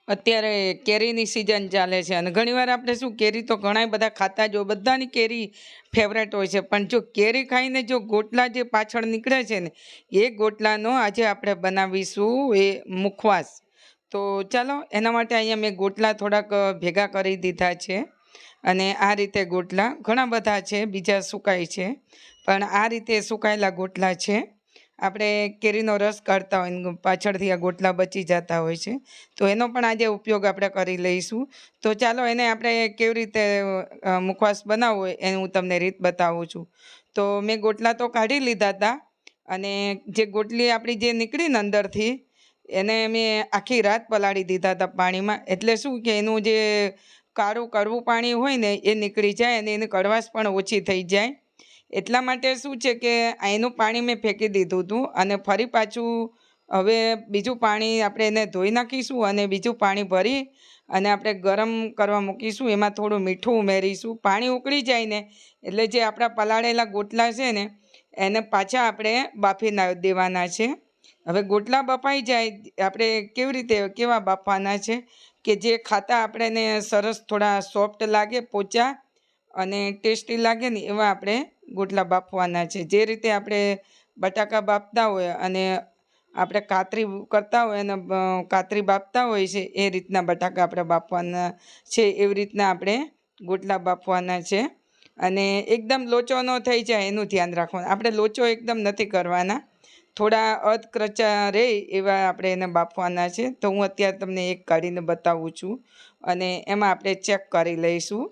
અત્યારે કેરીની સિઝન ચાલે છે અને ઘણીવાર આપણે શું કેરી તો ઘણા બધા ખાતા જો બધાની કેરી ફેવરેટ હોય છે, પણ જો કેરી ખાઈને જો ગોટલા જે પાછળ નીકળે છે ને એ ગોટલાનો આજે આપણે બનાવીશું એ મુખવાસ. તો ચાલો એના માટે અહીંયા મેં ગોટલા થોડાક ભેગા કરી દીધા છે અને આ રીતે ગોટલા ઘણા બધા છે, બીજા સુકાય છે, પણ આ રીતે સુકાયેલા ગોટલા છે. આપણે કેરીનો રસ કાઢતા હોય ને પાછળથી આ ગોટલા બચી જતા હોય છે, તો એનો પણ આજે ઉપયોગ આપણે કરી લઈશું. તો ચાલો એને આપણે કેવી રીતે મુખવાસ બનાવવો હોય એની હું તમને રીત બતાવું છું. તો મેં ગોટલા તો કાઢી લીધા હતા અને જે ગોટલી આપણી જે નીકળી ને અંદરથી એને મેં આખી રાત પલાળી દીધા હતા પાણીમાં. એટલે શું કે એનું જે કાળું કડવું પાણી હોય ને એ નીકળી જાય અને એની કડવાશ પણ ઓછી થઈ જાય. એટલા માટે શું છે કે એનું પાણી મેં ફેંકી દીધું હતું અને ફરી પાછું હવે બીજું પાણી આપણે એને ધોઈ નાખીશું અને બીજું પાણી ભરી અને આપણે ગરમ કરવા મૂકીશું. એમાં થોડું મીઠું ઉમેરીશું. પાણી ઉકળી જાય ને એટલે જે આપણા પલાળેલા ગોટલા છે ને એને પાછા આપણે બાફી દેવાના છે. હવે ગોટલા બફાઈ જાય આપણે કેવી રીતે કેવા બાફવાના છે કે જે ખાતા આપણને સરસ થોડા સોફ્ટ લાગે, પોચા અને ટેસ્ટી લાગે ને એવા આપણે ગોટલા બાફવાના છે. જે રીતે આપણે બટાકા બાફતા હોય અને આપણે કાતરી કરતા હોય અને કાતરી બાફતા હોય છે એ રીતના બટાકા આપણે બાફવાના છે, એવી રીતના આપણે ગોટલા બાફવાના છે. અને એકદમ લોચો ન થઈ જાય એનું ધ્યાન રાખવાનું. આપણે લોચો એકદમ નથી કરવાના, થોડા અધકચરા રહે એવા આપણે એને બાફવાના છે. તો હું અત્યારે તમને એક કાઢીને બતાવું છું અને એમાં આપણે ચેક કરી લઈશું.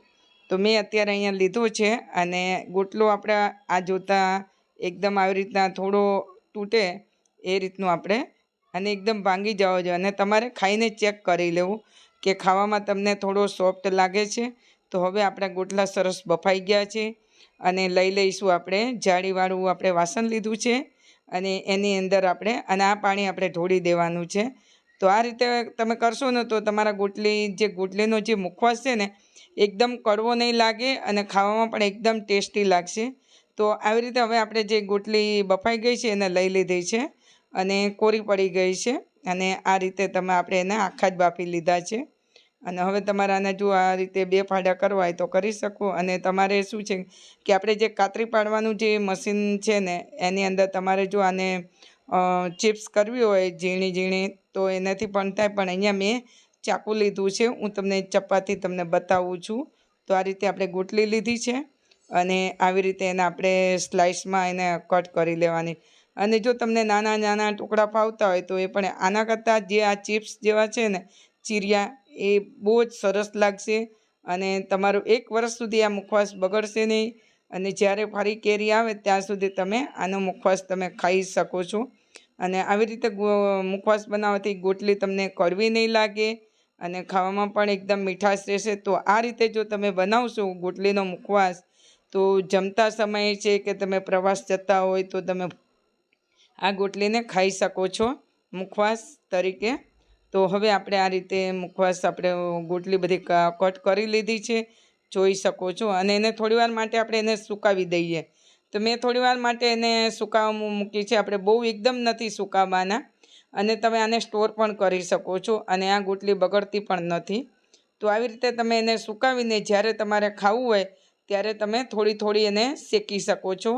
તો મેં અત્યારે અહીંયા લીધું છે અને ગોટલો આપણે આ જોતા એકદમ આવી રીતના થોડો તૂટે એ રીતનું આપણે અને એકદમ ભાંગી જવો જોઈએ અને તમારે ખાઈને ચેક કરી લેવું કે ખાવામાં તમને થોડો સોફ્ટ લાગે છે. તો હવે આપણા ગોટલા સરસ બફાઈ ગયા છે અને લઈ લઈશું આપણે જાળીવાળું આપણે વાસણ લીધું છે અને એની અંદર આપણે અને આ પાણી આપણે ઢોળી દેવાનું છે. તો આ રીતે તમે કરશો ને તો તમારા ગોટલીનો જે મુખવાસ છે ને એકદમ કડવો નહીં લાગે અને ખાવામાં પણ એકદમ ટેસ્ટી લાગશે. તો આવી રીતે હવે આપણે જે ગોટલી બફાઈ ગઈ છે એને લઈ લીધી છે અને કોરી પડી ગઈ છે અને આ રીતે આપણે એને આખા જ બાફી લીધા છે. અને હવે તમારે આને જો આ રીતે બે ફાડા કરવા હોય તો કરી શકો. અને તમારે શું છે કે આપણે જે કાતરી પાડવાનું જે મશીન છે ને એની અંદર તમારે જો આને ચિપ્સ કરવી હોય ઝીણી ઝીણી તો એનાથી પણ થાય, પણ અહીંયા મેં ચાકુ લીધું છે. હું તમને ચપ્પાથી તમને બતાવું છું. તો આ રીતે આપણે ગોટલી લીધી છે અને આવી રીતે એને આપણે સ્લાઇસમાં એને કટ કરી લેવાની. અને જો તમને નાના નાના ટુકડા ફાવતા હોય તો એ પણ આના કરતાં જે આ ચિપ્સ જેવા છે ને ચીરિયા એ બહુ જ સરસ લાગશે અને તમારું 1 વર્ષ સુધી આ મુખવાસ બગડશે નહીં અને જ્યારે ફરી કેરી આવે ત્યાં સુધી તમે આનો મુખવાસ તમે ખાઈ શકો છો. અને આવી રીતે મુખવાસ બનાવવાથી ગોટલી તમને કડવી નહીં લાગે અને ખાવામાં પણ એકદમ મીઠાશ રહેશે. તો આ રીતે જો તમે બનાવશો ગોટલીનો મુખવાસ તો જમતા સમયે છે કે તમે પ્રવાસ જતા હોય તો તમે આ ગોટલીને ખાઈ શકો છો મુખવાસ તરીકે. તો હવે આપણે આ રીતે મુખવાસ આપણે ગોટલી બધી કટ કરી લીધી છે, જોઈ શકો છો. અને એને થોડીવાર માટે આપણે એને સુકાવી દઈએ. તો મેં થોડીવાર માટે એને સુકાવવા મૂકી છે. આપણે બહુ એકદમ નથી સુકાવવાના અને તમે આને સ્ટોર પણ કરી શકો છો અને આ ગોટલી બગડતી પણ નથી. તો આવી રીતે તમે એને સુકાવીને જ્યારે તમારે ખાવું હોય ત્યારે તમે થોડી થોડી એને શેકી શકો છો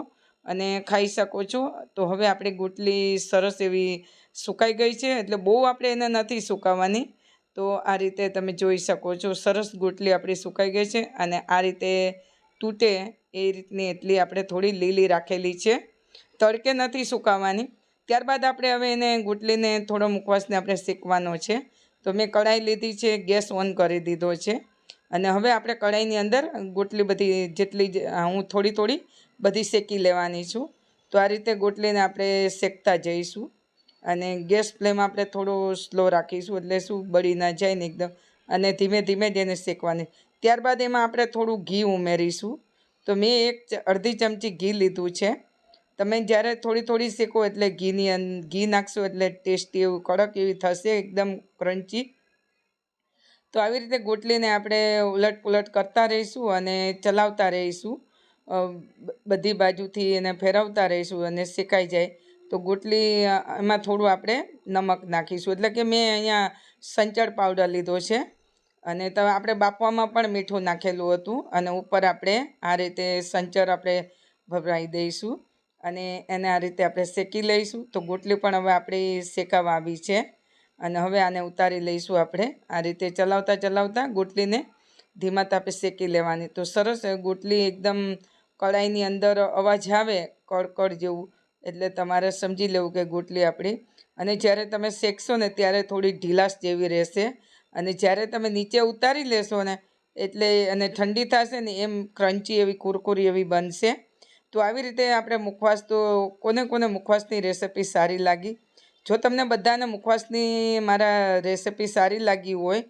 અને ખાઈ શકો છો. તો હવે આપણે ગોટલી સરસ એવી સુકાઈ ગઈ છે, એટલે બહુ આપણે એને નથી સુકાવવાની. તો આ રીતે તમે જોઈ શકો છો સરસ ગોટલી આપણી સુકાઈ ગઈ છે અને આ રીતે તૂટે એ રીતની એટલી આપણે થોડી લીલી રાખેલી છે, તડકે નથી સુકાવવાની. ત્યારબાદ આપણે હવે એને ગોટલીને થોડો મુખવાસને આપણે શેકવાનો છે. તો મેં કઢાઈ લીધી છે, ગેસ ઓન કરી દીધો છે અને હવે આપણે કઢાઈની અંદર ગોટલી બધી જેટલી હું થોડી થોડી બધી શેકી લેવાની છું. તો આ રીતે ગોટલીને આપણે શેકતા જઈશું અને ગેસ ફ્લેમ આપણે થોડો સ્લો રાખીશું એટલે શું બળી ના જાય ને એકદમ, અને ધીમે ધીમે જ એને શેકવાની. ત્યારબાદ એમાં આપણે થોડું ઘી ઉમેરીશું. તો મેં અડધી ચમચી ઘી લીધું છે. તમે જ્યારે થોડી થોડી શેકો એટલે ઘી નાખશો એટલે ટેસ્ટી એવું કડક એવી થશે, એકદમ ક્રન્ચી. તો આવી રીતે ગોટલીને આપણે ઉલટ પુલટ કરતા રહીશું અને ચલાવતા રહીશું, બધી બાજુથી એને ફેરવતા રહીશું અને શેકાઈ જાય. તો ગોટલી એમાં થોડું આપણે નમક નાખીશું. એટલે કે મેં અહીંયા સંચળ પાવડર લીધો છે અને તો આપણે બાફવામાં પણ મીઠું નાખેલું હતું અને ઉપર આપણે આ રીતે સંચળ આપણે ભભરાઈ દઈશું અને એને આ રીતે આપણે શેકી લઈશું. તો ગોટલી પણ હવે આપણી શેકાવા આવી છે અને હવે આને ઉતારી લઈશું. આપણે આ રીતે ચલાવતા ગોટલીને ધીમા તાપે શેકી લેવાની. તો સરસ ગોટલી એકદમ કડાઈની અંદર અવાજ આવે કડકડ જેવું, એટલે તમારે સમજી લેવું કે ગોટલી આપણી, અને જ્યારે તમે શેકશો ને ત્યારે થોડી ઢીલાશ જેવી રહેશે અને જ્યારે તમે નીચે ઉતારી લેશો ને એટલે અને ઠંડી થશે ને એમ ક્રન્ચી એવી કુરકુરી એવી બનશે. તો આવી રીતે આપણે મુખવાસ, તો કોને કોને મુખવાસની રેસિપી સારી લાગી? જો તમને બધાને મુખવાસની મારા રેસિપી સારી લાગી હોય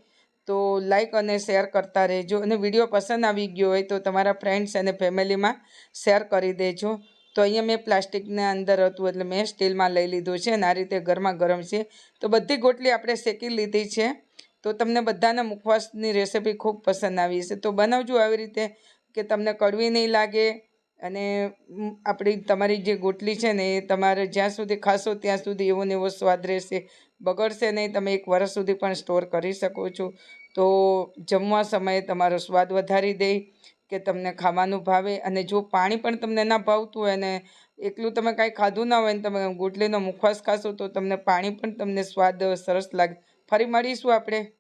તો લાઈક અને શેર કરતા રહેજો, અને વિડીયો પસંદ આવી ગયો હોય તો તમારા ફ્રેન્ડ્સ અને ફેમિલીમાં શેર કરી દેજો. તો અહીંયા મેં પ્લાસ્ટિકના અંદર હતું એટલે મેં સ્ટીલમાં લઈ લીધું છે અને આ રીતે ગરમ છે. તો બધી ગોટલી આપણે શેકી લીધી છે. તો તમને બધાને મુખવાસની રેસિપી ખૂબ પસંદ આવી હશે. તો બનાવજો આવી રીતે કે તમને કડવી નહીં લાગે અને તમારી જે ગોટલી છે ને એ તમારે જ્યાં સુધી ખાશો ત્યાં સુધી એવો ને એવો સ્વાદ રહેશે, બગડશે નહીં. તમે 1 વર્ષ સુધી પણ સ્ટોર કરી શકો છો. તો જમવા સમયે તમારો સ્વાદ વધારી દે કે તમને ખાવાનું ભાવે. અને જો પાણી પણ તમને ના ભાવતું હોય ને એકલું તમે કાંઈ ખાધું ના હોય ને તમે ગોટલીનો મુખવાસ ખાશો તો તમને પાણી પણ તમને સ્વાદ સરસ લાગે. ફરી મળીશું આપણે.